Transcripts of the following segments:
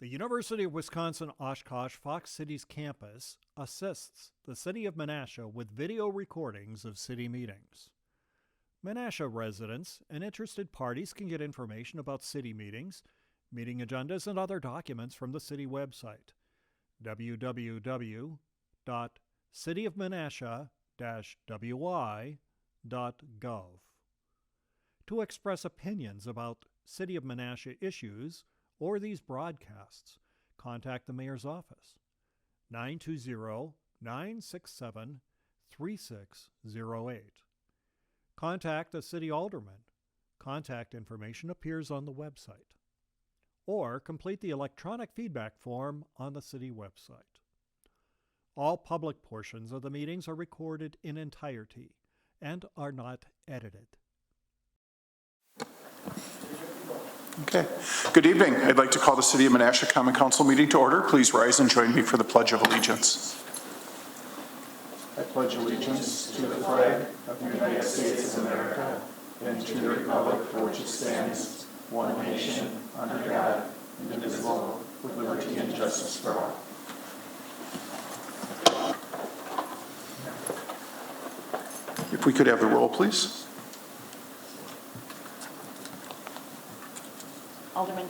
The University of Wisconsin-Oshkosh Fox Cities campus assists the City of Menasha with video recordings of city meetings. Menasha residents and interested parties can get information about city meetings, meeting agendas, and other documents from the city website, www.cityofmenasha-wi.gov. To express opinions about City of Menasha issues or these broadcasts, contact the Mayor's office, 920-967-3608. Contact the City Alderman. Contact information appears on the website. Or complete the electronic feedback form on the City website. All public portions of the meetings are recorded in entirety and are not edited. Okay. Good evening. I'd like to call the City of Menasha Common Council meeting to order. Please rise and join me for the Pledge of Allegiance. I pledge allegiance to the flag of the United States of America and to the republic for which it stands, one nation, under God, indivisible, with liberty and justice for all. If we could have the roll, please. Alderman.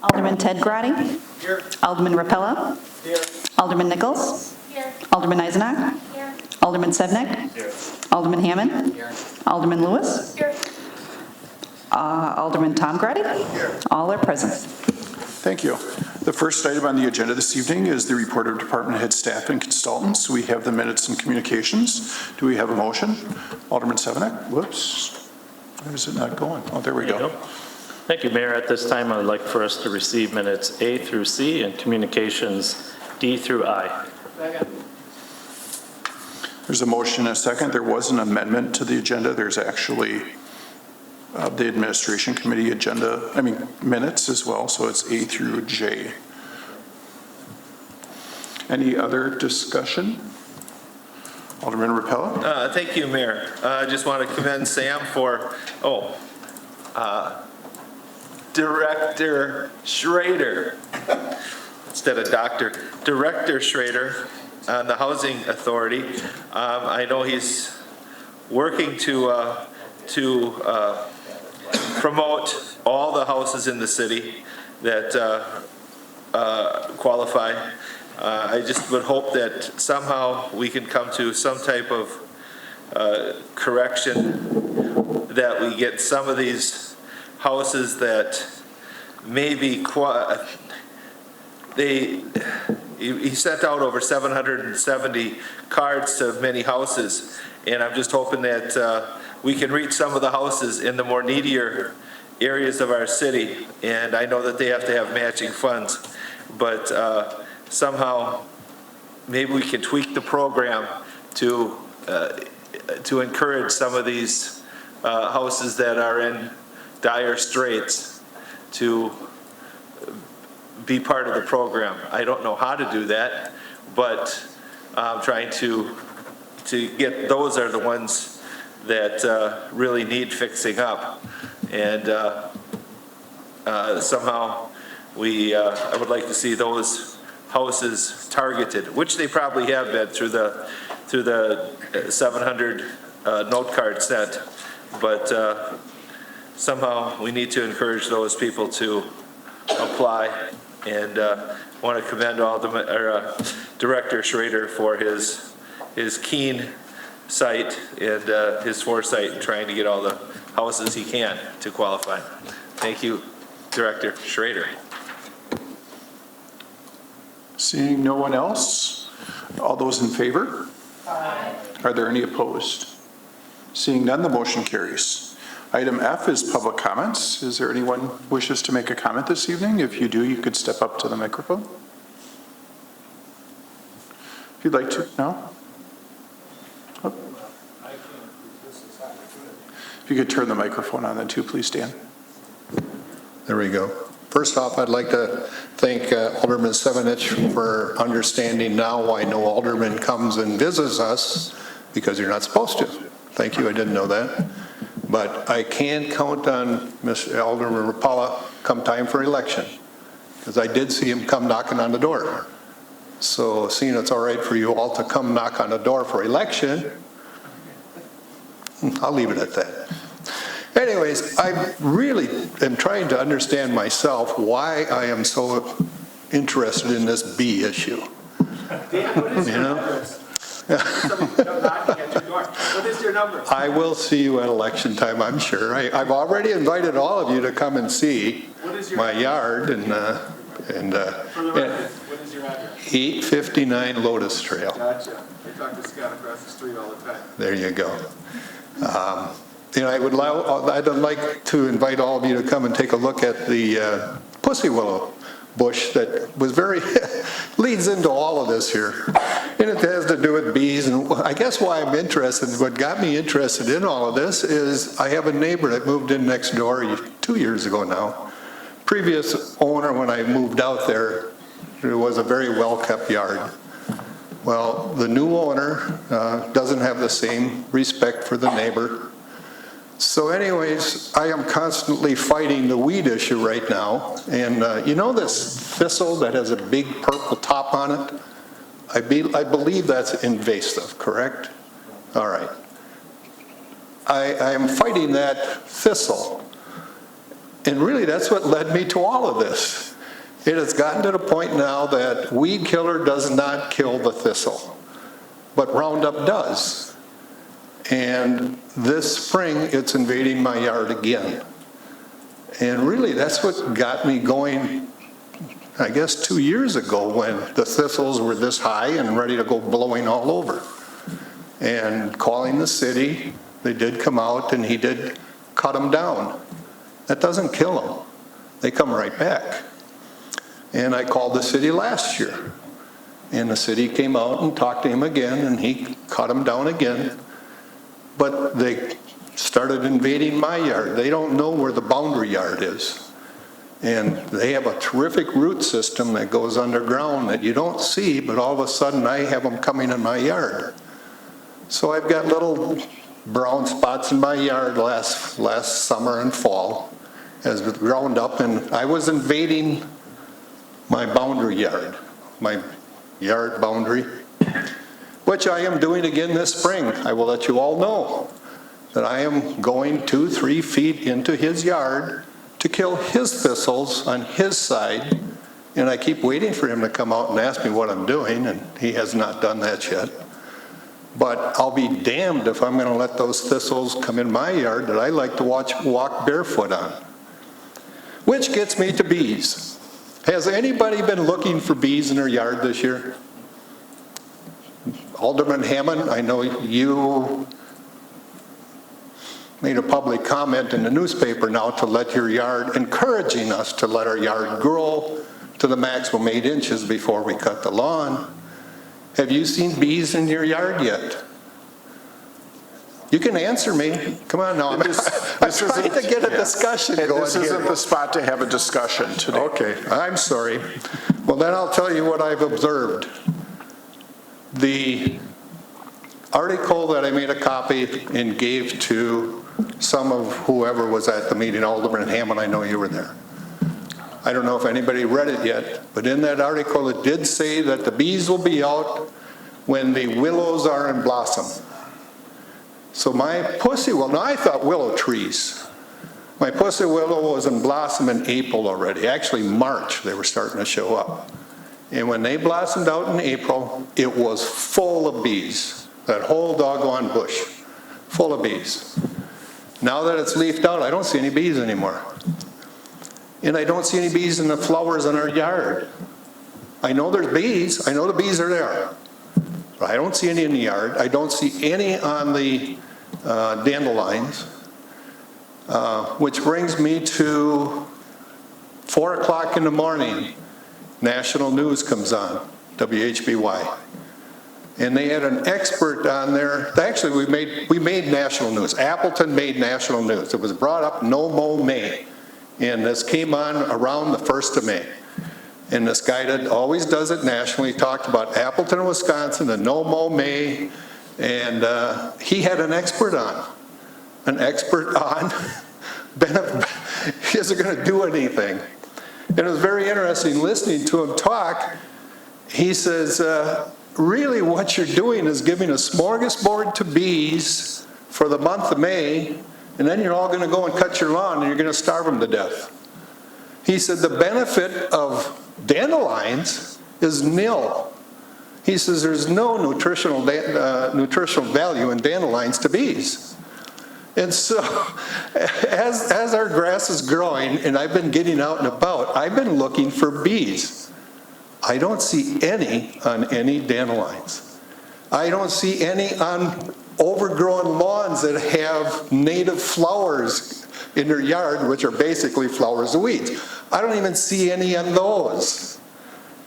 Alderman Ted Grotti. Here. Alderman Rapella. Here. Alderman Nichols. Here. Alderman Eisenach. Here. Alderman Sevnik. Here. Alderman Hammond. Here. Alderman Lewis. Here. Alderman Tom Grotti. Here. All are present. Thank you. The first item on the agenda this evening is the report of department head staff and consultants. We have the minutes and communications. Do we have a motion? Alderman Sevnik. Whoops. Why is it not going? Oh, there we go. Thank you, Mayor. At this time, I would like for us to receive minutes A through C and communications D through I. There's a motion and a second. There was an amendment to the agenda. There's actually the administration committee minutes as well, so it's A through J. Any other discussion? Alderman Rapella. Thank you, Mayor. I just want to commend Sam for, Director Schrader, instead of Dr. Director Schrader on the Housing Authority. I know he's working to promote all the houses in the city that qualify. I just would hope that somehow we can come to some type of correction, that we get some of these houses that maybe he sent out over 770 cards to many houses, and I'm just hoping that we can reach some of the houses in the more needier areas of our city. And I know that they have to have matching funds, but somehow maybe we can tweak the program to encourage some of these houses that are in dire straits to be part of the program. I don't know how to do that, but I'm trying to get, those are the ones that really need fixing up. And somehow I would like to see those houses targeted, which they probably have been through the 700 note card sent. But somehow we need to encourage those people to apply, and want to commend Director Schrader for his keen sight and his foresight in trying to get all the houses he can to qualify. Thank you, Director Schrader. Seeing no one else, all those in favor? Aye. Are there any opposed? Seeing none, the motion carries. Item F is public comments. Is there anyone who wishes to make a comment this evening? If you do, you could step up to the microphone. If you'd like to, no? Oh. If you could turn the microphone on then too, please, Dan. There we go. First off, I'd like to thank Alderman Sevenich for understanding now why no alderman comes and visits us because you're not supposed to. Thank you, I didn't know that. But I can count on Mr. Alderman Rapala come time for election, because I did see him come knocking on the door. So seeing it's all right for you all to come knock on the door for election, I'll leave it at that. Anyways, I really am trying to understand myself why I am so interested in this bee issue. You know? What is your number? I will see you at election time, I'm sure. I've already invited all of you to come and see my yard and For the record, what is your address? 859 Lotus Trail. Gotcha. I talk to Scott across the street all the time. There you go. You know, I'd like to invite all of you to come and take a look at the pussy willow bush that was very, leads into all of this here. And it has to do with bees. And I guess why I'm interested, what got me interested in all of this is I have a neighbor that moved in next door 2 years ago now. Previous owner, when I moved out there, it was a very well-kept yard. Well, the new owner doesn't have the same respect for the neighbor. So anyways, I am constantly fighting the weed issue right now. And you know this thistle that has a big purple top on it? I believe that's invasive, correct? All right. I am fighting that thistle. And really that's what led me to all of this. It has gotten to the point now that weed killer does not kill the thistle, but Roundup does. And this spring, it's invading my yard again. And really, that's what got me going, I guess 2 years ago, when the thistles were this high and ready to go blowing all over. And calling the city, they did come out and he did cut them down. That doesn't kill them. They come right back. And I called the city last year. And the city came out and talked to him again, and he cut them down again. But they started invading my yard. They don't know where the boundary yard is. And they have a terrific root system that goes underground that you don't see, but all of a sudden I have them coming in my yard. So I've got little brown spots in my yard last summer and fall as it ground up, and I was invading my boundary yard, my yard boundary, which I am doing again this spring. I will let you all know that I am going 2-3 feet into his yard to kill his thistles on his side, and I keep waiting for him to come out and ask me what I'm doing, and he has not done that yet. But I'll be damned if I'm going to let those thistles come in my yard that I like to walk barefoot on. Which gets me to bees. Has anybody been looking for bees in their yard this year? Alderman Hammond, I know you made a public comment in the newspaper now to let your yard, encouraging us to let our yard grow to the maximum 8 inches before we cut the lawn. Have you seen bees in your yard yet? You can answer me. Come on now. I'm trying to get a discussion going here. This isn't the spot to have a discussion today. Okay, I'm sorry. Well, then I'll tell you what I've observed. The article that I made a copy and gave to some of whoever was at the meeting, Alderman Hammond, I know you were there. I don't know if anybody read it yet, but in that article it did say that the bees will be out when the willows are in blossom. So my pussy willow, now I thought willow trees. My pussy willow was in blossom in April already. Actually March they were starting to show up. And when they blossomed out in April, it was full of bees. That whole doggone bush, full of bees. Now that it's leafed out, I don't see any bees anymore. And I don't see any bees in the flowers in our yard. I know there's bees, I know the bees are there. But I don't see any in the yard. I don't see any on the dandelions. Which brings me to 4 o'clock in the morning. National News comes on, WHBY. And they had an expert on there. Actually, we made national news. Appleton made national news. It was brought up no mo May. And this came on around the 1st of May. And this guy that always does it nationally talked about Appleton, Wisconsin, the no mo May, And he had an expert on he isn't going to do anything. And it was very interesting listening to him talk. He says, really what you're doing is giving a smorgasbord to bees for the month of May, and then you're all going to go and cut your lawn and you're going to starve them to death. He said the benefit of dandelions is nil. He says there's no nutritional value in dandelions to bees. And so as our grass is growing and I've been getting out and about, I've been looking for bees. I don't see any on any dandelions. I don't see any on overgrown lawns that have native flowers in their yard, which are basically flowers of weeds. I don't even see any on those.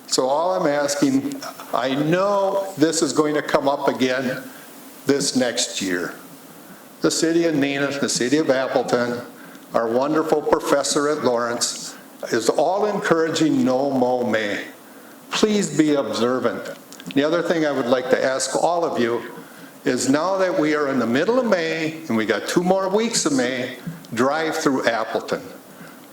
So all I'm asking, I know this is going to come up again this next year. The city of Neenah, the city of Appleton, our wonderful professor at Lawrence is all encouraging no mow May. Please be observant. The other thing I would like to ask all of you is now that we are in the middle of May and we got 2 more weeks of May, drive through Appleton.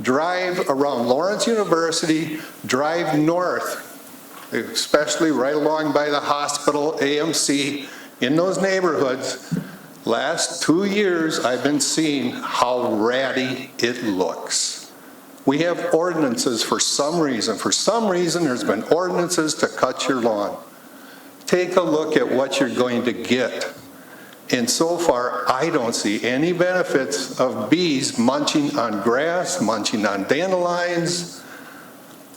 Drive around Lawrence University, drive north, especially right along by the hospital, AMC, in those neighborhoods. Last 2 years, I've been seeing how ratty it looks. We have ordinances for some reason. For some reason, there's been ordinances to cut your lawn. Take a look at what you're going to get. And so far, I don't see any benefits of bees munching on grass, munching on dandelions,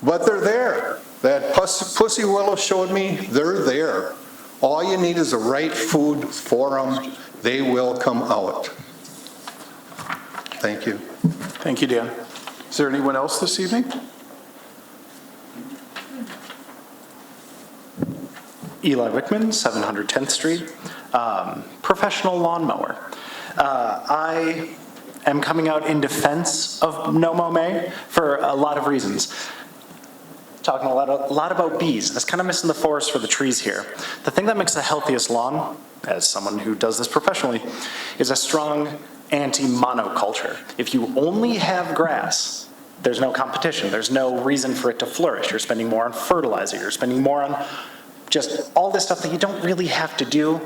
but they're there. That pussy willow showed me, they're there. All you need is the right food for them. They will come out. Thank you. Thank you, Dan. Is there anyone else this evening? Eli Wickman, 710th Street, professional lawnmower. I am coming out in defense of No Mow May for a lot of reasons. Talking a lot about bees. That's kind of missing the forest for the trees here. The thing that makes the healthiest lawn, as someone who does this professionally, is a strong anti-monoculture. If you only have grass, there's no competition. There's no reason for it to flourish. You're spending more on fertilizer. You're spending more on just all this stuff that you don't really have to do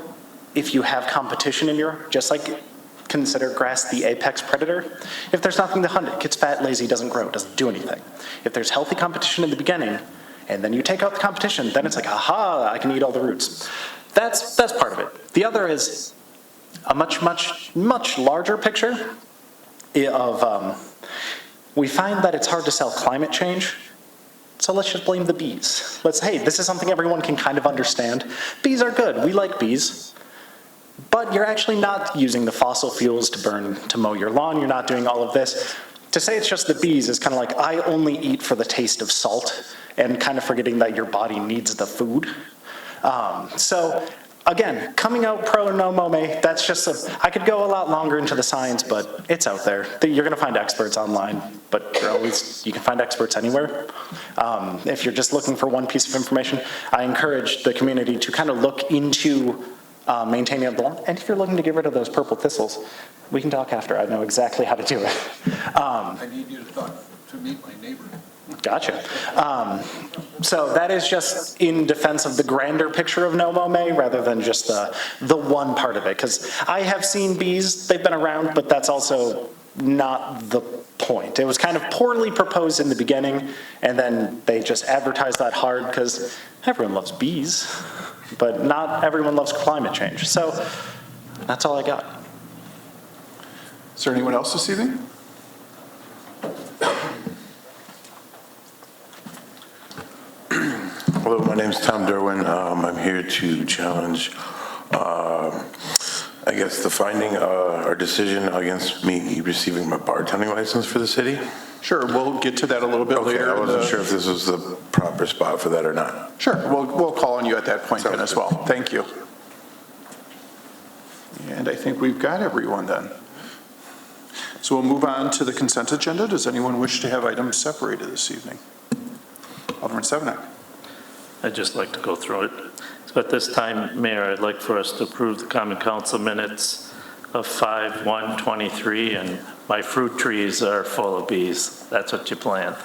if you have competition in your, just like consider grass the apex predator. If there's nothing to hunt, it gets fat, lazy, doesn't grow, doesn't do anything. If there's healthy competition in the beginning, and then you take out the competition, then it's like, aha, I can eat all the roots. That's part of it. The other is a much larger picture of, we find that it's hard to sell climate change. So let's just blame the bees. Hey, this is something everyone can kind of understand. Bees are good, we like bees. But you're actually not using the fossil fuels to mow your lawn, you're not doing all of this. To say it's just the bees is kind of like, I only eat for the taste of salt, and kind of forgetting that your body needs the food. So again, coming out pro No Mow May, that's just I could go a lot longer into the science, but it's out there. You're gonna find experts online, but you can find experts anywhere. If you're just looking for one piece of information, I encourage the community to kind of look into maintaining the lawn. And if you're looking to get rid of those purple thistles, we can talk after. I know exactly how to do it. I need you to meet my neighbor. Gotcha. So that is just in defense of the grander picture of No Mow May rather than just the one part of it. Because I have seen bees, they've been around, but that's also not the point. It was kind of poorly proposed in the beginning, and then they just advertised that hard because everyone loves bees, but not everyone loves climate change. So that's all I got. Is there anyone else this evening? Hello, my name is Tom Derwin. I'm here to challenge, I guess, the finding or decision against me receiving my bartending license for the city. Sure, we'll get to that a little bit Okay, later. I wasn't sure if this was the proper spot for that or not. Sure, we'll call on you at that point then Sounds as good. well. Thank you. And I think we've got everyone then. So we'll move on to the consent agenda. Does anyone wish to have items separated this evening? Alderman Sevenak. I'd just like to go through it. So at this time, Mayor, I'd like for us to approve the Common Council minutes of 5/1/23, and my fruit trees are full of bees. That's what you planned.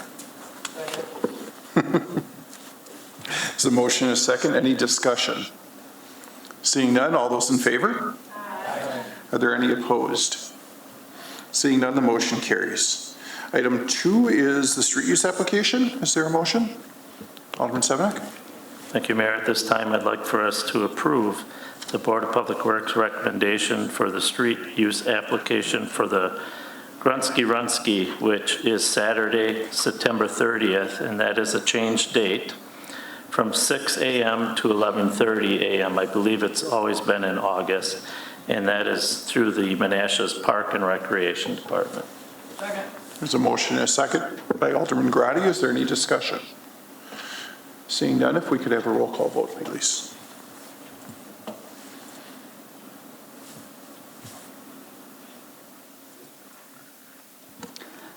Is the motion a second? Any discussion? Seeing none, all those in favor? Aye. Are there any opposed? Seeing none, the motion carries. Item 2 is the street use application. Is there a motion? Alderman Sevenick? Thank you, Mayor. At this time, I'd like for us to approve the Board of Public Works recommendation for the street use application for the Grunsky, which is Saturday, September 30th, and that is a change date from 6 a.m. to 11:30 a.m. I believe it's always been in August, and that is through the Menasha's Park and Recreation Department. There's a motion and a second by Alderman Grady. Is there any discussion? Seeing none, if we could have a roll call vote, please.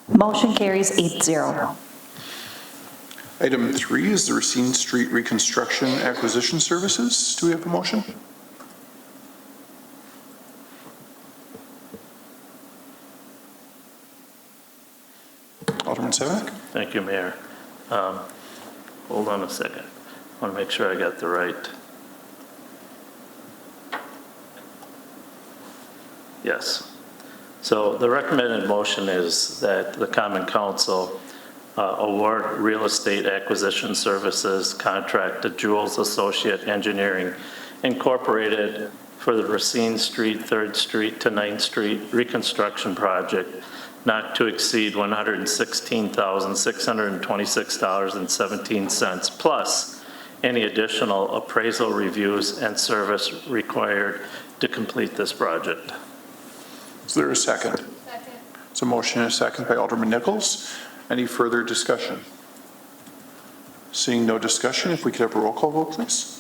Motion carries 8-0. Item 3 is the Racine Street Reconstruction Acquisition Services. Do we have a motion? Alderman Sevenick? Thank you, Mayor. Hold on a second. I want to make sure I got the right. Yes. So the recommended motion is that the Common Council award real estate acquisition services contract to Jules Associate Engineering Incorporated for the Racine Street, 3rd Street to 9th Street reconstruction project not to exceed $116,626.17 plus any additional appraisal reviews and service required to complete this project. Is there a second? Second. It's a motion and a second by Alderman Nichols. Any further discussion? Seeing no discussion, if we could have a roll call vote, please.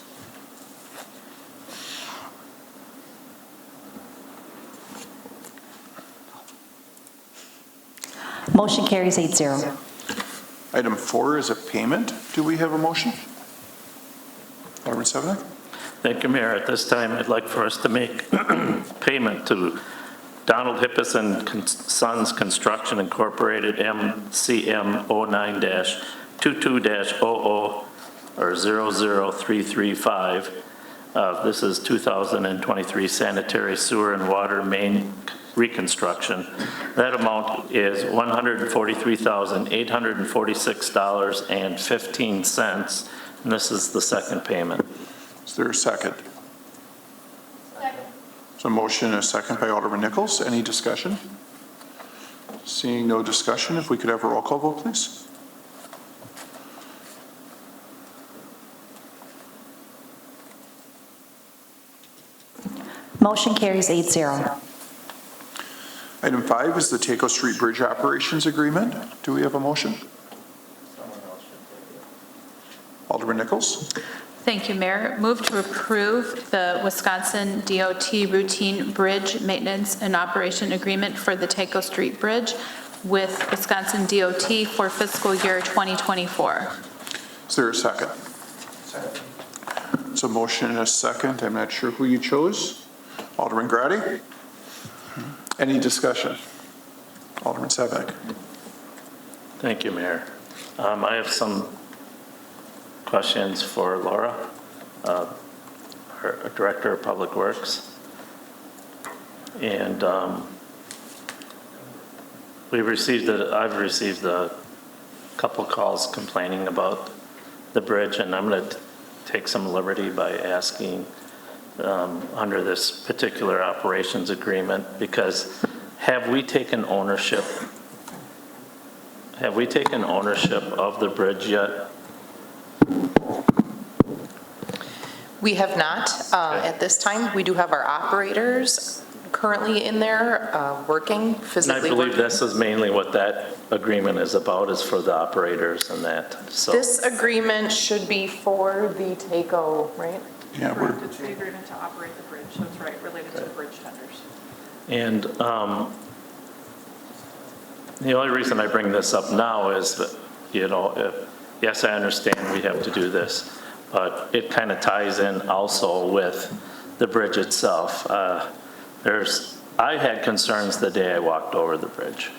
Motion carries 8-0. Item 4 is a payment. Do we have a motion? Alderman Sevenick? Thank you, Mayor. At this time, I'd like for us to make payment to Donald Hippis and Sons Construction Incorporated, MCM 09-22-00 or 00335. This is 2023 sanitary sewer and water main reconstruction. That amount is $143,846.15, and this is the second payment. Is there a second? Second. So a motion and a second by Alderman Nichols. Any discussion? Seeing no discussion, if we could have a roll call vote, please. Motion carries 8-0. Item 5 is the Taco Street Bridge Operations Agreement. Do we have a motion? Alderman Nichols? Thank you, Mayor. Move to approve the Wisconsin DOT Routine Bridge Maintenance and Operation Agreement for the Taco Street Bridge with Wisconsin DOT for fiscal year 2024. Is there a second? Second. So a motion and a second. I'm not sure who you chose. Alderman Grady? Any discussion? Alderman Sevenick? Thank you, Mayor. I have some questions for Laura, our Director of Public Works. And I've received a couple calls complaining about the bridge, and I'm going to take some liberty by asking under this particular operations agreement, because have we taken ownership of the bridge yet? We have not at this time. We do have our operators currently in there working, physically And I believe working. this is mainly what that agreement is about, is for the operators and that, so. This agreement should be for the TACO, right? Yeah, Correct. It's the agreement to operate the bridge. That's right, related to the bridge tenders. And the only reason I bring this up now is that, yes, I understand we have to do this, but it kind of ties in also with the bridge itself. I had concerns the day I walked over the bridge.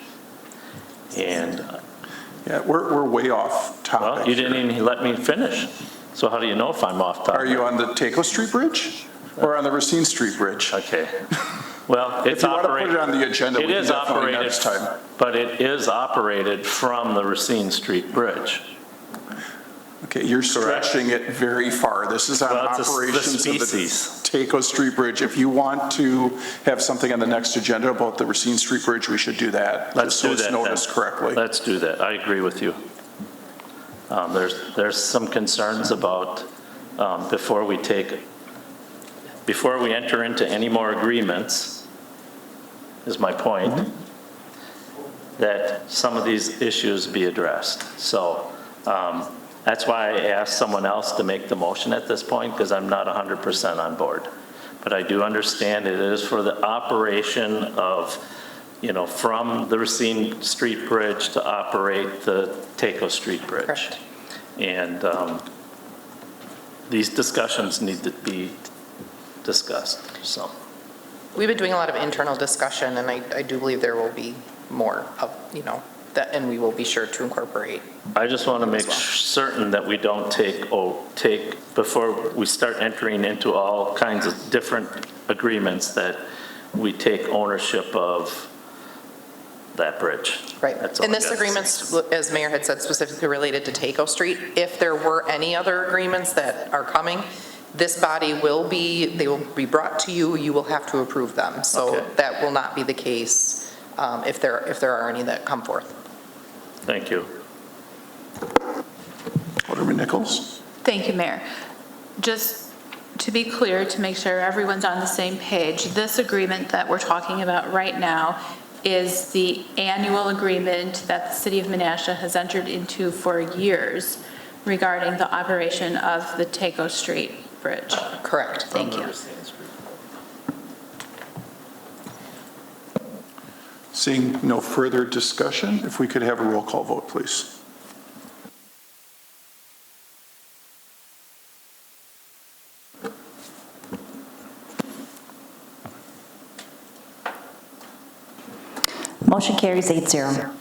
And, Yeah, we're way off topic. well, you didn't even let me finish. So how do you know if I'm off topic? Are you on the Taco Street Bridge or on the Racine Street Bridge? Okay. Well, it's If you want to put operated. it on the agenda, It we can is definitely operated, next time. but it is operated from the Racine Street Bridge. Okay, you're stretching it very far. This is on Well, it's the operations of species. the Taco Street Bridge. If you want to have something on the next agenda about the Racine Street Bridge, we should do that. Let's just so do it's that noticed then. correctly. Let's do that. I agree with you. There's some concerns about, before we enter into any more agreements, is my point, that some of these issues be addressed. So that's why I asked someone else to make the motion at this point, because I'm not 100% on board. But I do understand it is for the operation of, from the Racine Street Bridge to operate the Taco Street Bridge. Correct. And these discussions need to be discussed, so. We've been doing a lot of internal discussion, and I do believe there will be more of, that, and we will be sure to incorporate. I just want to make certain that we don't before we start entering into all kinds of different agreements, that we take ownership of that bridge. Right. That's all And I this got to say. agreement's, as Mayor had said, specifically related to Taco Street. If there were any other agreements that are coming, this body they will be brought to you. You will have to approve them. So Okay. that will not be the case if there are any that come forth. Thank you. Alderman Nichols? Thank you, Mayor. Just to be clear, to make sure everyone's on the same page, this agreement that we're talking about right now is the annual agreement that the City of Menasha has entered into for years regarding the operation of the Taco Street Bridge. Correct. Thank you. Seeing no further discussion, if we could have a roll call vote, please. Motion carries 8-0.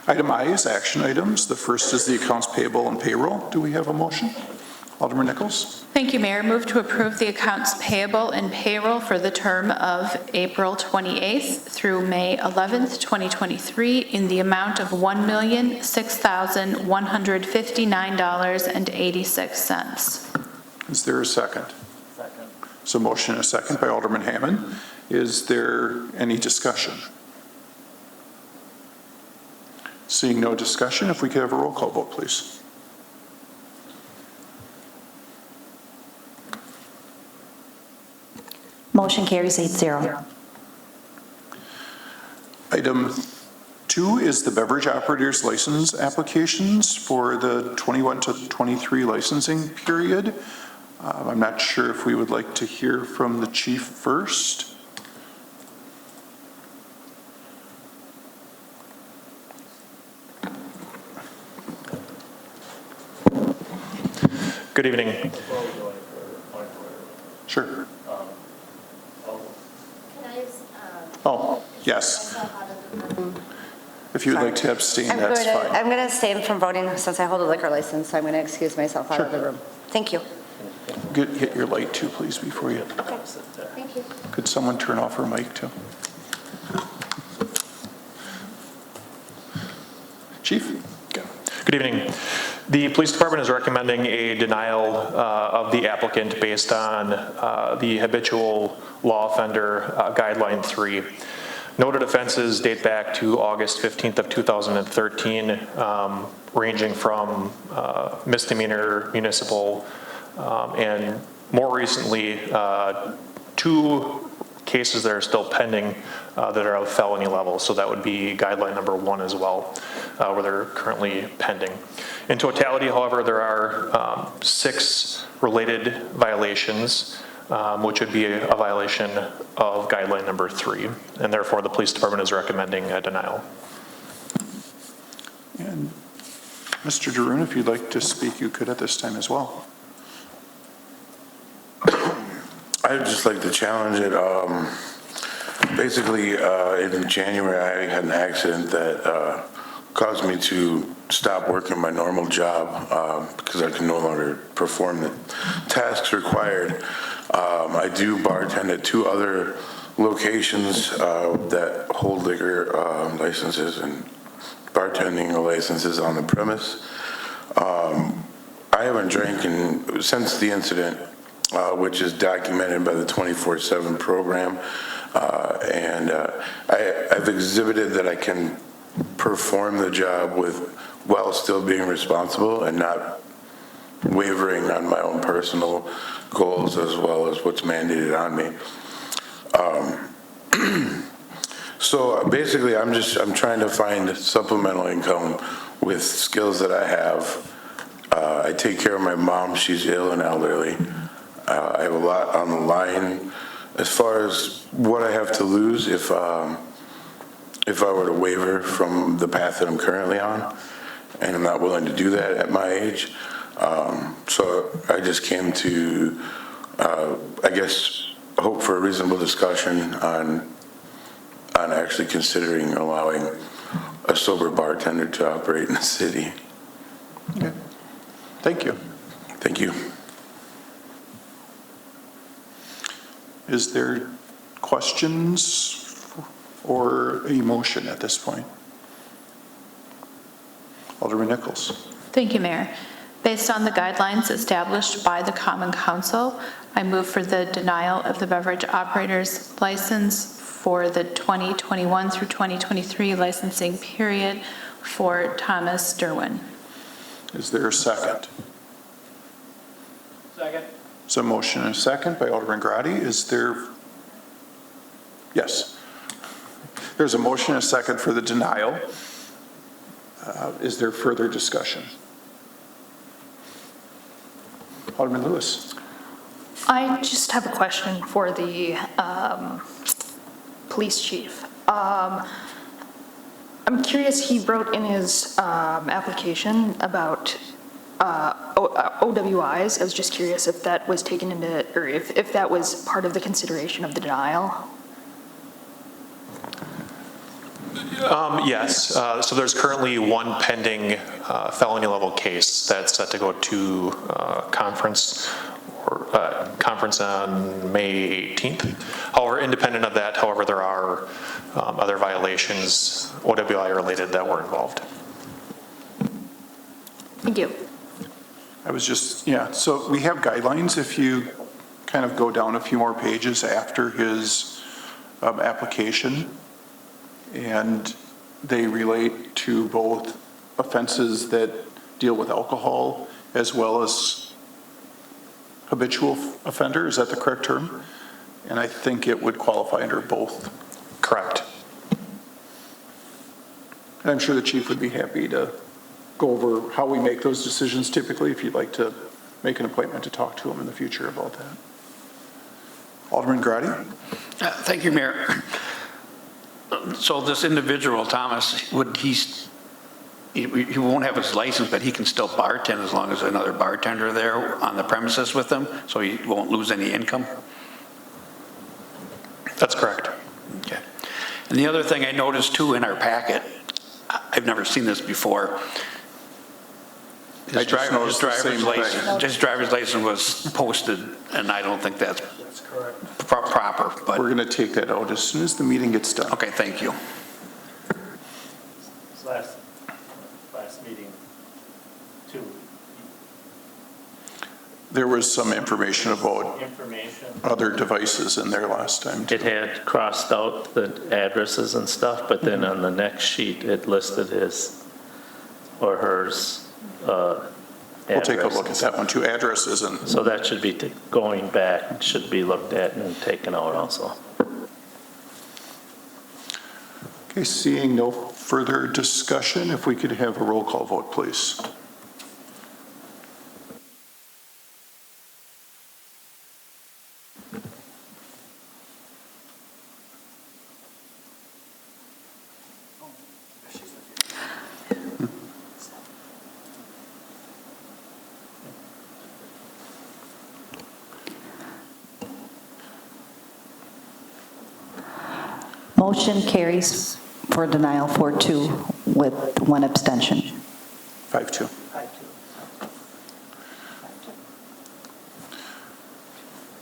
Item I is action items. The first is the accounts payable and payroll. Do we have a motion? Alderman Nichols? Thank you, Mayor. Move to approve the accounts payable and payroll for the term of April 28th through May 11th, 2023 in the amount of $1,006,159.86. Is there a second? Second. So motion and a second by Alderman Hammond. Is there any discussion? Seeing no discussion, if we could have a roll call vote, please. Motion carries 8-0. Item 2 is the beverage operators license applications for the 21 to 23 licensing period. I'm not sure if we would like to hear from the chief first. Good evening. Sure. Oh, Yes. If you would like to abstain, that's fine. I'm going to abstain from voting since I hold a liquor license, so I'm going to excuse myself out of the room. Thank you. Hit your light too, please, before you. Okay, thank you. Could someone turn off her mic too? Chief? good evening. The police department is recommending a denial of the applicant based on the habitual law offender guideline 3. Noted offenses date back to August 15th of 2013, ranging from misdemeanor, municipal, and more recently, 2 cases that are still pending that are of felony level. So that would be guideline number 1 as well, where they're currently pending. In totality, however, there are 6 related violations, which would be a violation of guideline number 3, and therefore the police department is recommending a denial. And Mr. Daroon, if you'd like to speak, you could at this time as well. I'd just like to challenge it. Basically, in January, I had an accident that caused me to stop working my normal job because I could no longer perform the tasks required. I do bartend at 2 other locations that hold liquor licenses and bartending licenses on the premise. I haven't drank since the incident, which is documented by the 24/7 program. I've exhibited that I can perform the job while still being responsible and not wavering on my own personal goals as well as what's mandated on me. So basically, I'm trying to find supplemental income with skills that I have. I take care of my mom. She's ill and elderly. I have a lot on the line as far as what I have to lose if I were to waver from the path that I'm currently on, and I'm not willing to do that at my age. So I just came to, I guess, hope for a reasonable discussion on actually considering allowing a sober bartender to operate in the city. Okay. Thank you. Thank you. Is there questions or a motion at this point? Alderman Nichols. Thank you, Mayor. Based on the guidelines established by the Common Council, I move for the denial of the beverage operator's license for the 2021 through 2023 licensing period for Thomas Derwin. Is there a second? Second. So a motion and a second by Alderman Grady. Is there? Yes. There's a motion and a second for the denial. Is there further discussion? Alderman Lewis. I just have a question for the police chief. I'm curious, he wrote in his application about OWIs. I was just curious if that was taken into, or if that was part of the consideration of the denial. Yes, so there's currently one pending felony level case that's set to go to conference on May 18th. However, independent of that, however, there are other violations, OWI related, that were involved. Thank you. I was just, yeah, so we have guidelines. If you kind of go down a few more pages after his application, and they relate to both offenses that deal with alcohol as well as habitual offender. Is that the correct term? And I think it would qualify under both. Correct. And I'm sure the chief would be happy to go over how we make those decisions typically, if you'd like to make an appointment to talk to him in the future about that. Alderman Grady? Thank you, Mayor. So this individual, Thomas, he won't have his license, but he can still bartend as long as another bartender there on the premises with him, so he won't lose any income? That's correct. Okay. And the other thing I noticed too in our packet, I've never seen this before, his driver's license was posted, and I don't think that's proper. But we're going to take that out as soon as the meeting gets done. Okay, thank you. Last meeting, too. There was some information about other devices in there last time, too. It had crossed out the addresses and stuff, but then on the next sheet, it listed his or hers We'll take a look at that one, too. Addresses and... So that should be going back, should be looked at and taken out also. Okay, seeing no further discussion, if we could have a roll call vote, please. Motion carries for denial 4-2 with 1 abstention. 5-2.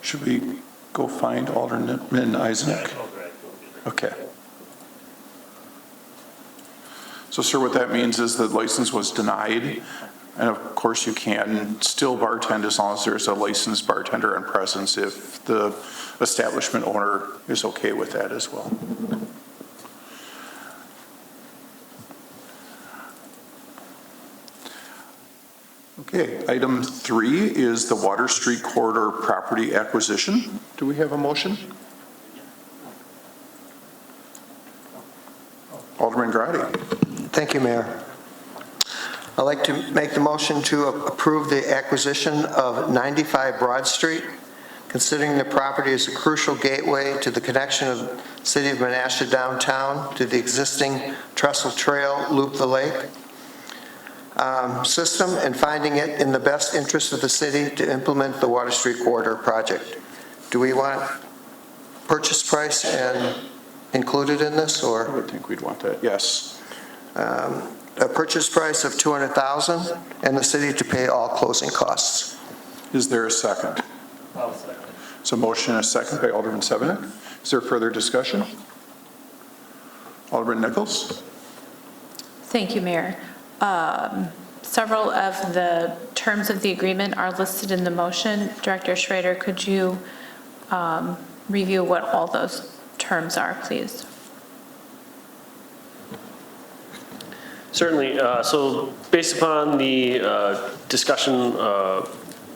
Should we go find Alderman Eisenach? Okay. So, sir, what that means is the license was denied, and of course you can still bartend as long as there's a licensed bartender in presence if the establishment owner is okay with that as well. Okay, item 3 is the Water Street Corridor property acquisition. Do we have a motion? Alderman Grady. Thank you, Mayor. I'd like to make the motion to approve the acquisition of 95 Broad Street, considering the property is a crucial gateway to the connection of City of Menasha downtown to the existing Trestle Trail Loop the Lake system, and finding it in the best interest of the city to implement the Water Street Corridor project. Do we want purchase price and included in this, or? I would think we'd want that, yes. A purchase price of $200,000 and the city to pay all closing costs. Is there a second? I'll second. So motion and a second by Alderman Sevenik. Is there further discussion? Alderman Nichols? Thank you, Mayor. Several of the terms of the agreement are listed in the motion. Director Schrader, could you review what all those terms are, please? Certainly. So based upon the discussion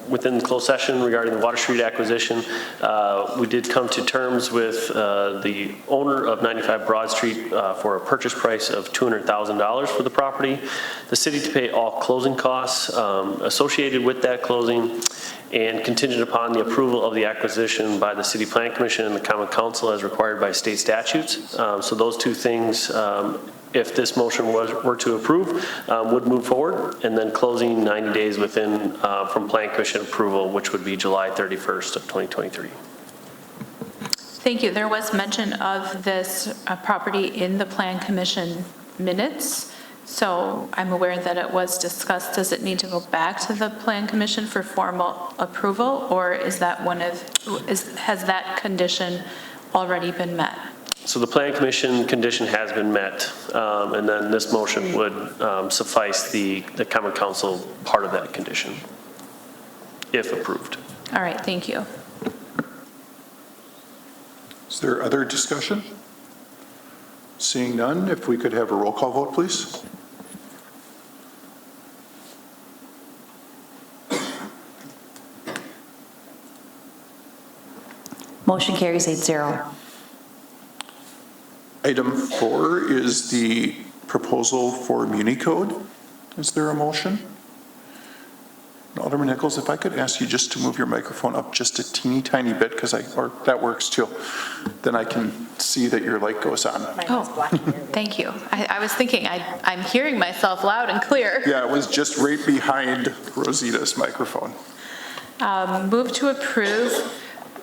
within the closed session regarding the Water Street acquisition, we did come to terms with the owner of 95 Broad Street for a purchase price of $200,000 for the property, the city to pay all closing costs associated with that closing, and contingent upon the approval of the acquisition by the City Plan Commission and the Common Council as required by state statutes. So those two things, if this motion were to approve, would move forward, and then closing 90 days within from Plan Commission approval, which would be July 31st of 2023. Thank you. There was mention of this property in the Plan Commission minutes, so I'm aware that it was discussed. Does it need to go back to the Plan Commission for formal approval, or is that has that condition already been met? So the Plan Commission condition has been met, and then this motion would suffice the Common Council part of that condition, if approved. All right, thank you. Is there other discussion? Seeing none, if we could have a roll call vote, please. Motion carries 8-0. Item 4 is the proposal for Muni Code. Is there a motion? Alderman Nichols, if I could ask you just to move your microphone up just a teeny tiny bit, or that works too. Then I can see that your light goes on. Oh, thank you. I was thinking, I'm hearing myself loud and clear. Yeah, it was just right behind Rosita's microphone. Move to approve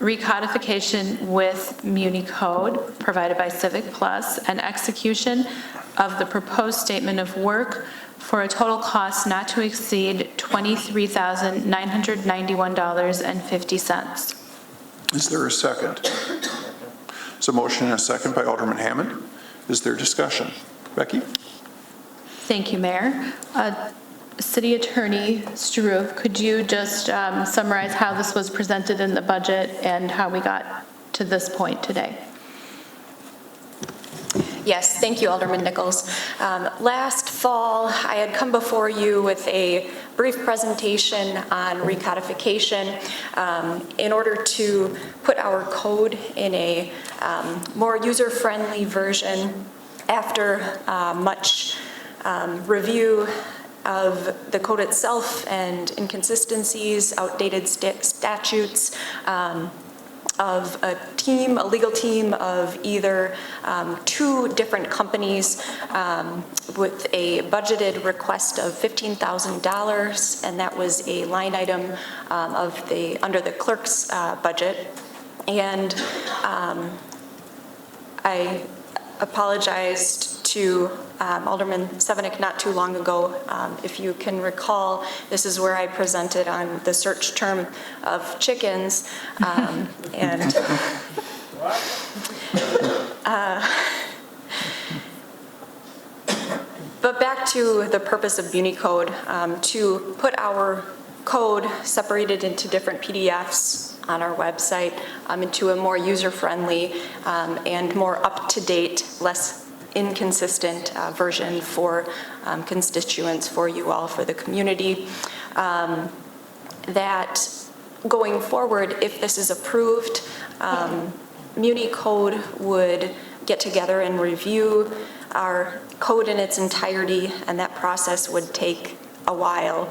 recodification with Muni Code provided by Civic Plus and execution of the proposed statement of work for a total cost not to exceed $23,991.50. Is there a second? So motion and a second by Alderman Hammond. Is there discussion? Becky? Thank you, Mayor. City Attorney Struve, could you just summarize how this was presented in the budget and how we got to this point today? Yes, thank you, Alderman Nichols. Last fall, I had come before you with a brief presentation on recodification in order to put our code in a more user-friendly version after much review of the code itself and inconsistencies, outdated statutes, of a legal team of either 2 different companies with a budgeted request of $15,000, and that was a line item under the clerk's budget. And apologized to Alderman Sevenick not too long ago. If you can recall, this is where I presented on the search term of chickens. And but back to the purpose of Unicode, to put our code separated into different PDFs on our website into a more user-friendly and more up-to-date, less inconsistent version for constituents, for you all, for the community. That going forward, if this is approved, Unicode would get together and review our code in its entirety, and that process would take a while.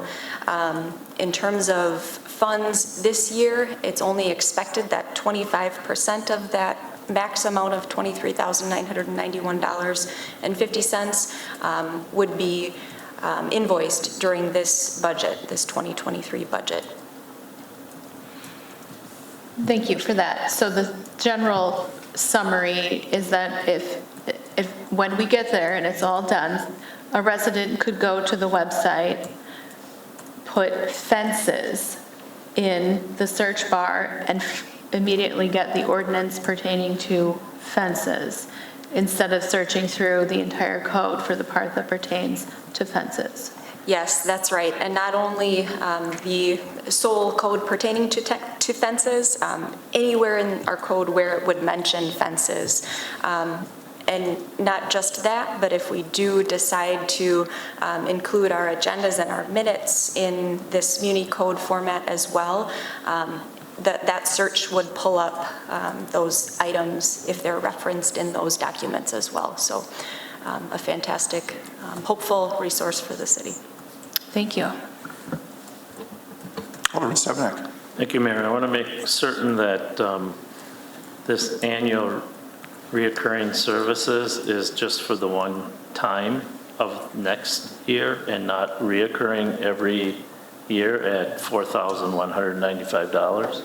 In terms of funds this year, it's only expected that 25% of that max amount of $23,991.50 would be invoiced during this budget, this 2023 budget. Thank you for that. So the general summary is that if when we get there and it's all done, a resident could go to the website, put fences in the search bar, and immediately get the ordinance pertaining to fences, instead of searching through the entire code for the part that pertains to fences. Yes, that's right. And not only the sole code pertaining to fences, anywhere in our code where it would mention fences. And not just that, but if we do decide to include our agendas and our minutes in this Unicode format as well, that search would pull up those items if they're referenced in those documents as well. So a fantastic, hopeful resource for the city. Thank you. Alderman Stevenik. Thank you, Mayor. I want to make certain that this annual reoccurring services is just for the one time of next year and not reoccurring every year at $4,195.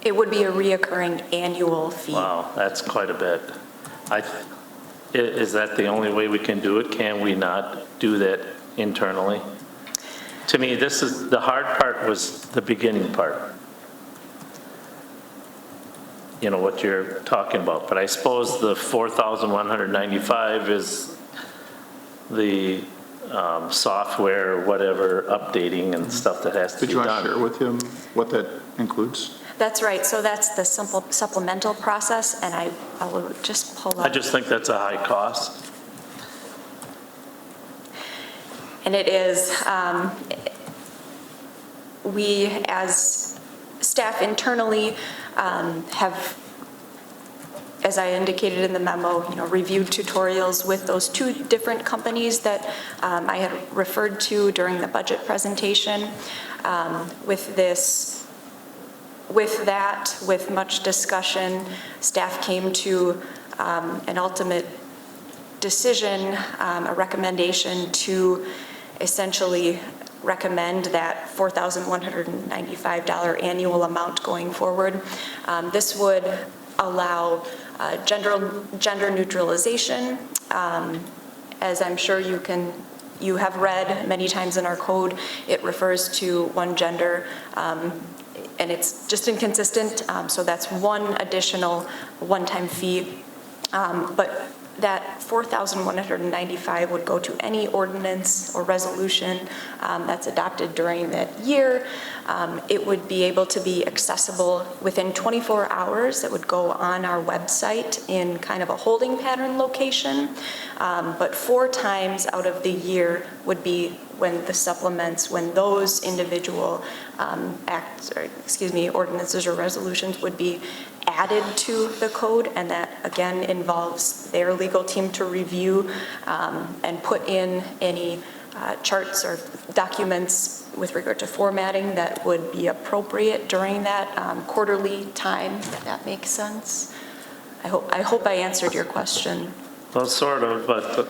It would be a reoccurring annual fee. Wow, that's quite a bit. Is that the only way we can do it? Can we not do that internally? To me, this is, the hard part was the beginning part. You know, what you're talking about. But I suppose the $4,195 is the software, whatever, updating and stuff that has to be done. Did you want to share with him what that includes? That's right. So that's the simple supplemental process, and I will just pull up. I just think that's a high cost. And it is, we as staff internally have, as I indicated in the memo, reviewed tutorials with those two different companies that I had referred to during the budget presentation. With much discussion, staff came to an ultimate decision, a recommendation to essentially recommend that $4,195 annual amount going forward. This would allow gender neutralization. As I'm sure you have read many times in our code, it refers to one gender, and it's just inconsistent. So that's one additional one-time fee. But that $4,195 would go to any ordinance or resolution that's adopted during that year. It would be able to be accessible within 24 hours. It would go on our website in kind of a holding pattern location. But 4 times out of the year would be when the supplements, when those individual ordinances or resolutions would be added to the code, and that again involves their legal team to review and put in any charts or documents with regard to formatting that would be appropriate during that quarterly time, if that makes sense. I hope I answered your question. Well, sort of, but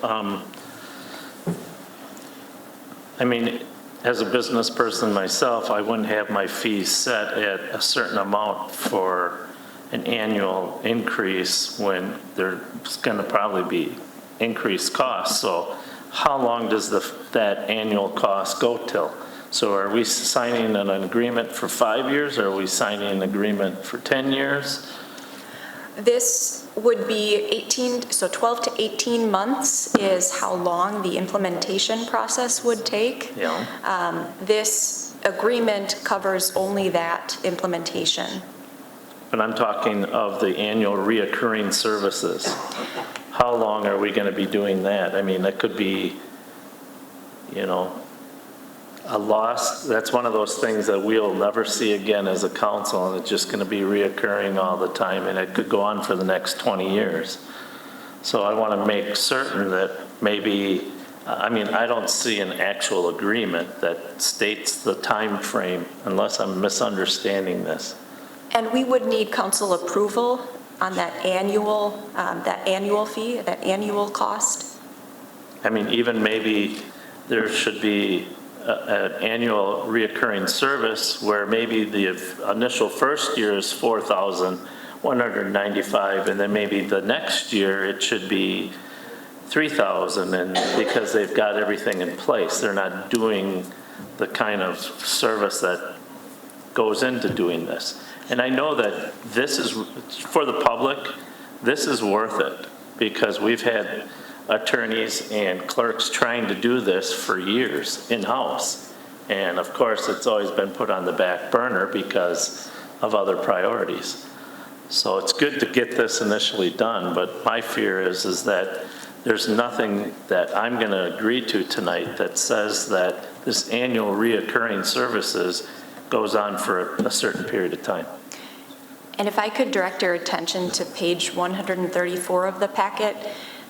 I mean, as a business person myself, I wouldn't have my fees set at a certain amount for an annual increase when there's going to probably be increased costs. So how long does that annual cost go till? So are we signing an agreement for 5 years, or are we signing an agreement for 10 years? This would be 12 to 18 months is how long the implementation process would take. Yeah. This agreement covers only that implementation. But I'm talking of the annual reoccurring services. How long are we going to be doing that? I mean, that could be, a loss. That's one of those things that we'll never see again as a council, and it's just going to be reoccurring all the time, and it could go on for the next 20 years. So I want to make certain that maybe, I don't see an actual agreement that states the time frame, unless I'm misunderstanding this. And we would need council approval on that annual fee, that annual cost. Even maybe there should be an annual reoccurring service where maybe the initial first year is $4,195, and then maybe the next year it should be $3,000, and because they've got everything in place, they're not doing the kind of service that goes into doing this. And I know that this is, for the public, this is worth it, because we've had attorneys and clerks trying to do this for years in-house. And of course, it's always been put on the back burner because of other priorities. So it's good to get this initially done, but my fear is that there's nothing that I'm going to agree to tonight that says that this annual reoccurring services goes on for a certain period of time. And if I could direct your attention to page 134 of the packet,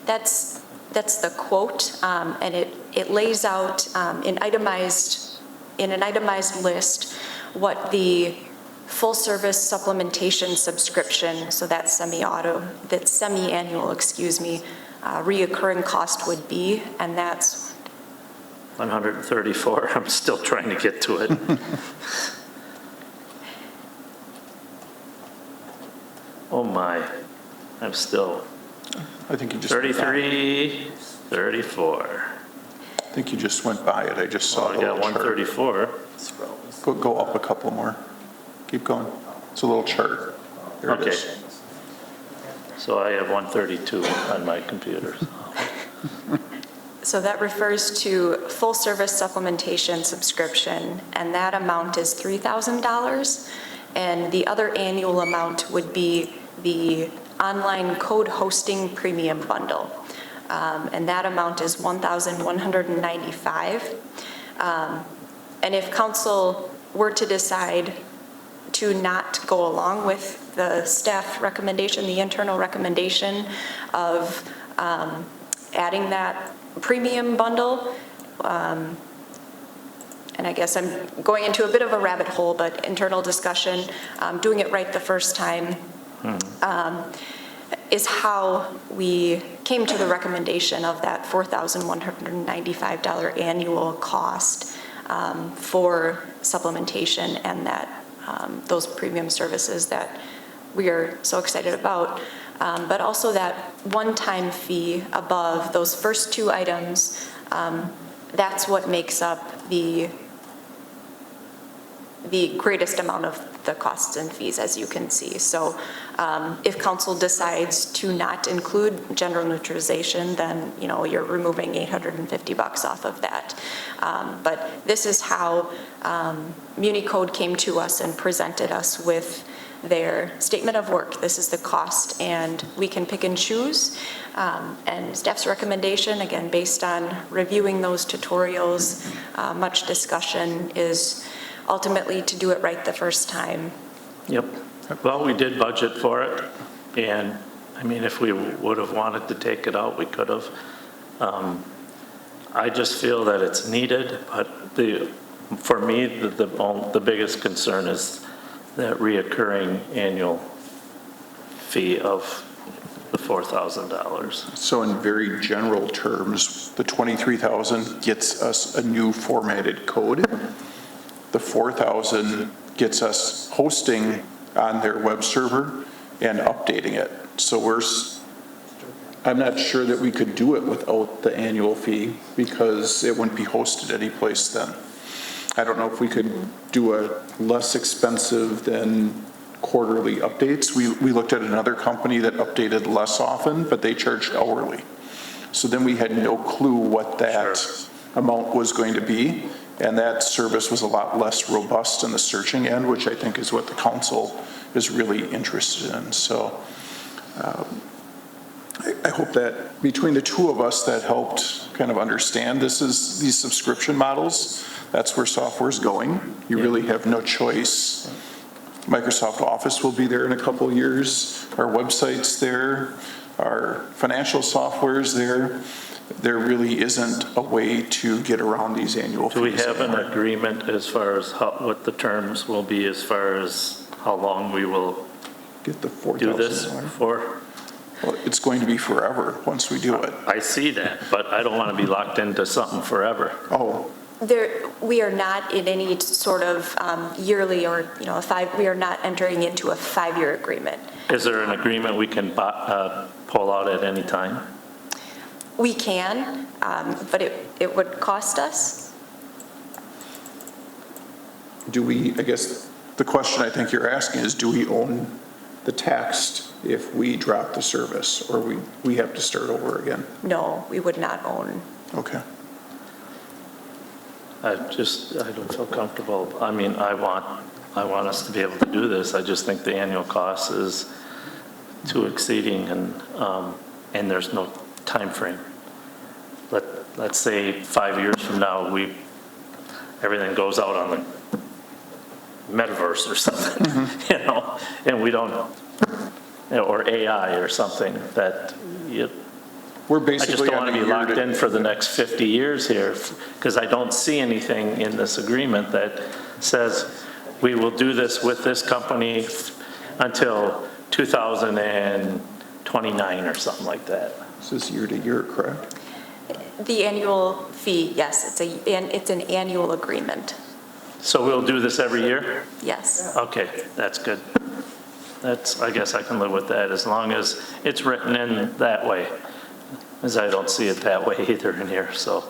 that's the quote, and it lays out in an itemized list what the full service supplementation subscription, so that's semi-annual, reoccurring cost would be, and that's 134, I'm still trying to get to it. Oh my, I'm still. I think you just 33, 34. I think you just went by it. I just saw I got 134. Go up a couple more. Keep going. It's a little chart. There it is. So I have 132 on my computer. So that refers to full service supplementation subscription, and that amount is $3,000. And the other annual amount would be the online code hosting premium bundle. And that amount is $1,195. And if council were to decide to not go along with the staff recommendation, the internal recommendation of adding that premium bundle, and I guess I'm going into a bit of a rabbit hole, but internal discussion, doing it right the first time, is how we came to the recommendation of that $4,195 annual cost for supplementation, and that those premium services that we are so excited about, but also that one-time fee above those first two items. That's what makes up the greatest amount of the costs and fees, as you can see. So if council decides to not include general neutralization, then you're removing $850 off of that. But this is how Muni Code came to us and presented us with their statement of work. This is the cost, and we can pick and choose. And staff's recommendation, again, based on reviewing those tutorials, much discussion, is ultimately to do it right the first time. Yep. Well, we did budget for it, and if we would have wanted to take it out, we could have. I just feel that it's needed, but for me, the biggest concern is that reoccurring annual fee of the $4,000. So in very general terms, the $23,000 gets us a new formatted code. The $4,000 gets us hosting on their web server, and updating it. So I'm not sure that we could do it without the annual fee because it wouldn't be hosted anyplace then. I don't know if we could do a less expensive than quarterly updates. We looked at another company that updated less often, but they charged hourly. So then we had no clue what that amount was going to be. And that service was a lot less robust in the searching end, which I think is what the council is really interested in. So I hope that between the two of us that helped kind of understand these subscription models, that's where software is going. You really have no choice. Microsoft Office will be there in a couple of years. Our website's there. Our financial software's there. There really isn't a way to get around these annual fees. Do we have an agreement as far as what the terms will be as far as how long we will get the do this for? Well, it's going to be forever once we do it. I see that, but I don't want to be locked into something forever. Oh. We are not in any sort of yearly or, we are not entering into a 5-year agreement. Is there an agreement we can pull out at any time? We can, but it would cost us. Do we, I guess the question I think you're asking is, do we own the text if we drop the service, or we have to start over again? No, we would not own. Okay. I don't feel comfortable. I mean, I want us to be able to do this. I just think the annual cost is too exceeding, and there's no time frame. Let's say 5 years from now, everything goes out on the metaverse or something, and we don't, or AI or something that we're basically I just don't want to be locked in for the next 50 years here, because I don't see anything in this agreement that says we will do this with this company until 2029 or something like that. This is year to year, correct? The annual fee, yes, it's an annual agreement. So we'll do this every year? Yes. Okay, that's good. I guess I can live with that as long as it's written in that way, as I don't see it that way either in here, so.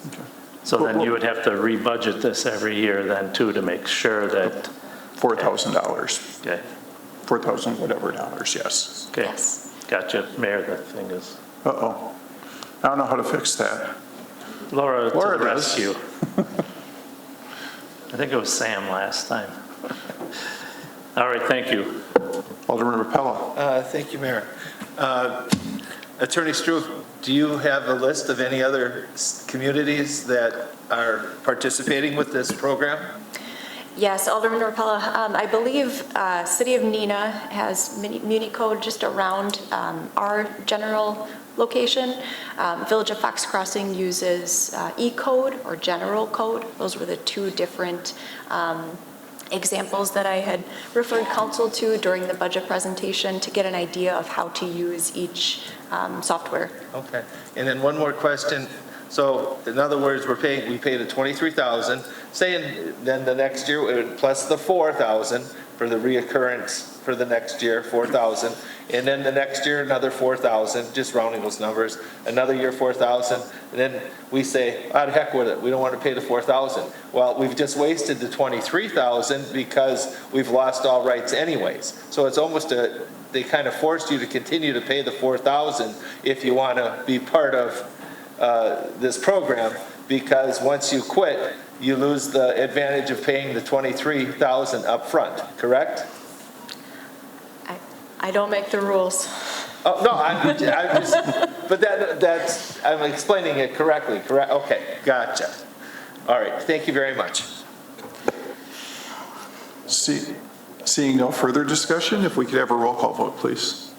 Okay. So then you would have to rebudget this every year then too to make sure that. $4,000. Okay. 4,000 whatever dollars, yes. Okay. Yes. Gotcha, Mayor, that thing is. Uh-oh. I don't know how to fix that. Laura to the does. rescue. I think it was Sam last time. All right, thank you. Alderman Rapella. Thank you, Mayor. Attorney Stroop, do you have a list of any other communities that are participating with this program? Yes, Alderman Rapella, I believe City of Neenah has Muni code just around our general location. Village of Fox Crossing uses E-code or general code. Those were the two different examples that I had referred council to during the budget presentation to get an idea of how to use each software. Okay, and then one more question. So in other words, we paid a $23,000, saying then the next year, it would plus the $4,000 for the reoccurrence for the next year, $4,000. And then the next year, another $4,000, just rounding those numbers, another year, $4,000. And then we say, the heck with it, we don't want to pay the $4,000. Well, we've just wasted the $23,000 because we've lost all rights anyways. So it's almost they kind of forced you to continue to pay the $4,000 if you want to be part of this program, because once you quit, you lose the advantage of paying the $23,000 up front, correct? I don't make the rules. Oh, no, I'm just, but that's, I'm explaining it correctly, correct? Okay, gotcha. All right, thank you very much. Seeing no further discussion, if we could have a roll call vote, please.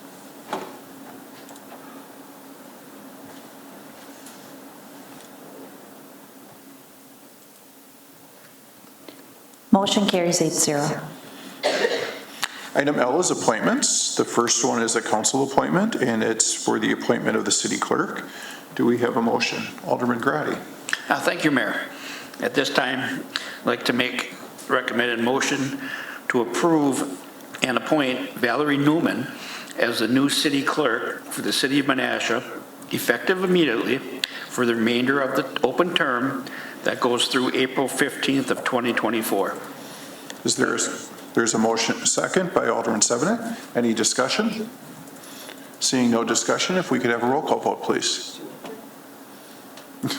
Motion carries 8-0. Item L is appointments. The first one is a council appointment, and it's for the appointment of the city clerk. Do we have a motion? Alderman Grady. Thank you, Mayor. At this time, I'd like to make recommended motion to approve and appoint Valerie Newman as the new city clerk for the city of Menasha, effective immediately for the remainder of the open term that goes through April 15th of 2024. There's a motion, a second by Alderman Severnick. Any discussion? Seeing no discussion, if we could have a roll call vote, please. We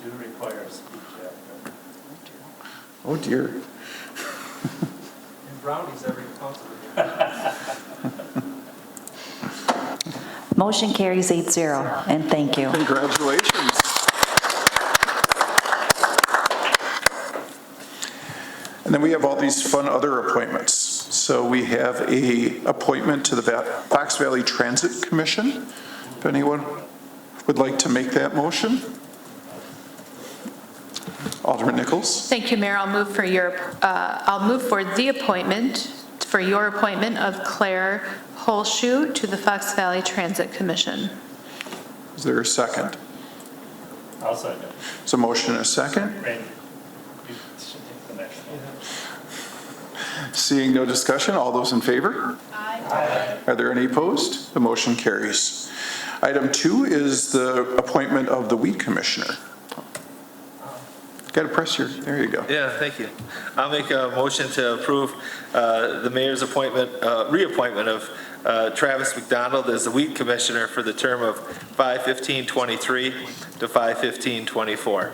do require a speech after. Oh, dear. And brownies every council. Motion carries 8-0, and thank you. Congratulations. And then we have all these fun other appointments. So we have a appointment to the Fox Valley Transit Commission. If anyone would like to make that motion. Alderman Nichols. Thank you, Mayor. I'll move for the appointment, for your appointment of Claire Holshoe to the Fox Valley Transit Commission. Is there a second? I'll second. Is a motion and a second? Randy, you should take the next one. Seeing no discussion, all those in favor? Aye. Are there any opposed? The motion carries. Item 2 is the appointment of the weed commissioner. Got to press your, there you go. Yeah, thank you. I'll make a motion to approve the mayor's appointment, reappointment of Travis McDonald as the weed commissioner for the term of 5/15/23 to 5/15/24.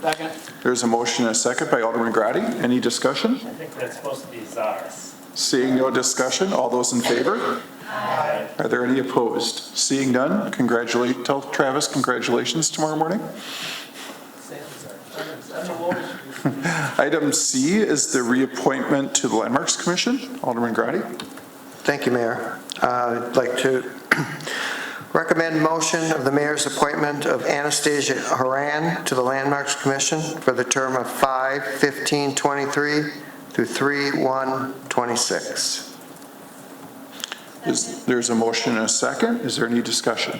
Second. There's a motion and a second by Alderman Grady. Any discussion? I think that's supposed to be Czars. Seeing no discussion, all those in favor? Aye. Are there any opposed? Seeing none, tell Travis congratulations tomorrow morning. Item C is the reappointment to the Landmarks Commission. Alderman Grady. Thank you, Mayor. I'd like to recommend motion of the mayor's appointment of Anastasia Haran to the Landmarks Commission for the term of 5/15/23 through 3/1/26. There's a motion and a second. Is there any discussion?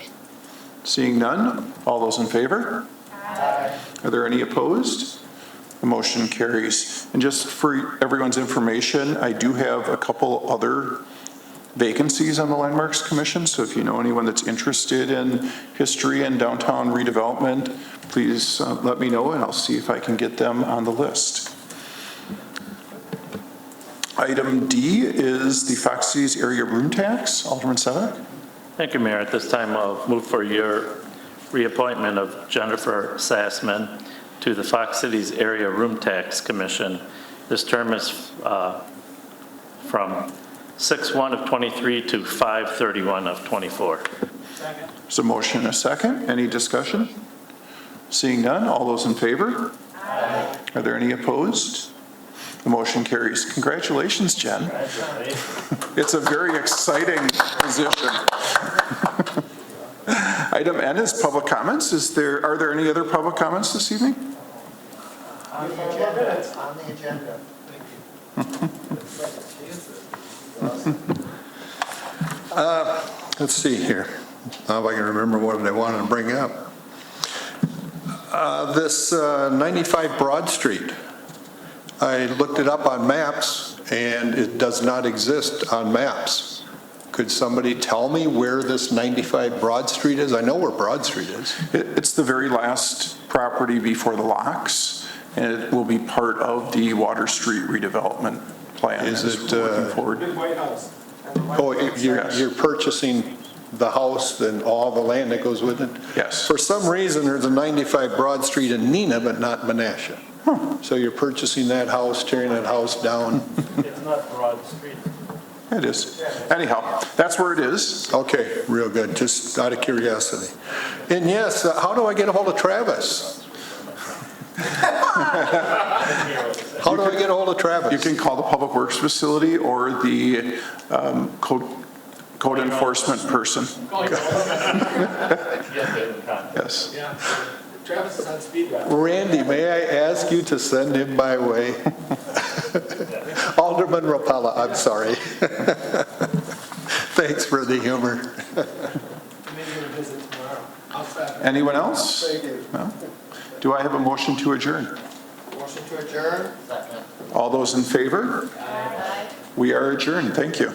Seeing none, all those in favor? Aye. Are there any opposed? The motion carries. And just for everyone's information, I do have a couple other vacancies on the Landmarks Commission, so if you know anyone that's interested in history and downtown redevelopment, please let me know and I'll see if I can get them on the list. Item D is the Fox Cities area room tax. Alderman Severnick. Thank you, Mayor. At this time, I'll move for your reappointment of Jennifer Sassman to the Fox Cities Area Room Tax Commission. This term is from 6/1/23 to 5/31/24. Second. There's a motion and a second. Any discussion? Seeing none, all those in favor? Aye. Are there any opposed? The motion carries. Congratulations, Jen. It's a very exciting position. Item N is public comments. Are there any other public comments this evening? On the agenda. It's on the agenda. Let's see here. Now if I can remember what I wanted to bring up. This 95 Broad Street, I looked it up on maps and it does not exist on maps. Could somebody tell me where this 95 Broad Street is? I know where Broad Street is. It's the very last property before the locks, and it will be part of the Water Street redevelopment plan. Is it looking forward? Big White House. Oh, you're purchasing the house and all the land that goes with it? Yes. For some reason, there's a 95 Broad Street in Neenah, but not Menasha. So you're purchasing that house, tearing that house down? It's not Broad Street. It is. Anyhow, that's where it is. Okay, real good, just out of curiosity. And yes, how do I get a hold of Travis? How do I get a hold of Travis? You can call the Public Works Facility or the code enforcement person. Yes. Yeah. Travis is on speed dial. Randy, may I ask you to send him my way? Alderman Rapella, I'm sorry. Thanks for the humor. Maybe we'll visit tomorrow. Outside. Anyone else? Thank you. No? Do I have a motion to adjourn? Motion to adjourn. Second. All those in favor? We are adjourned. Thank you.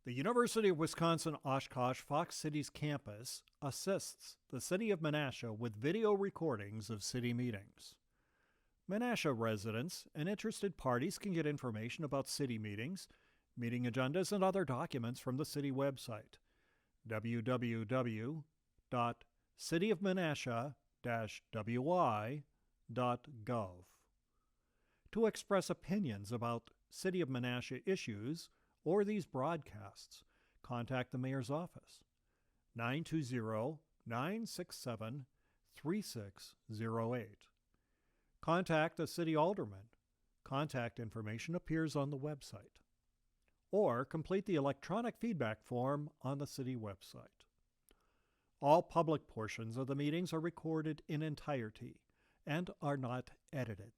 The University of Wisconsin-Oshkosh Fox Cities campus assists the City of Menasha with video recordings of city meetings. Menasha residents and interested parties can get information about city meetings, meeting agendas, and other documents from the city website, www.cityofmenasha-wi.gov. To express opinions about City of Menasha issues or these broadcasts, contact the Mayor's office, 920-967-3608. Contact a City Alderman. Contact information appears on the website. Or complete the electronic feedback form on the City website. All public portions of the meetings are recorded in entirety and are not edited.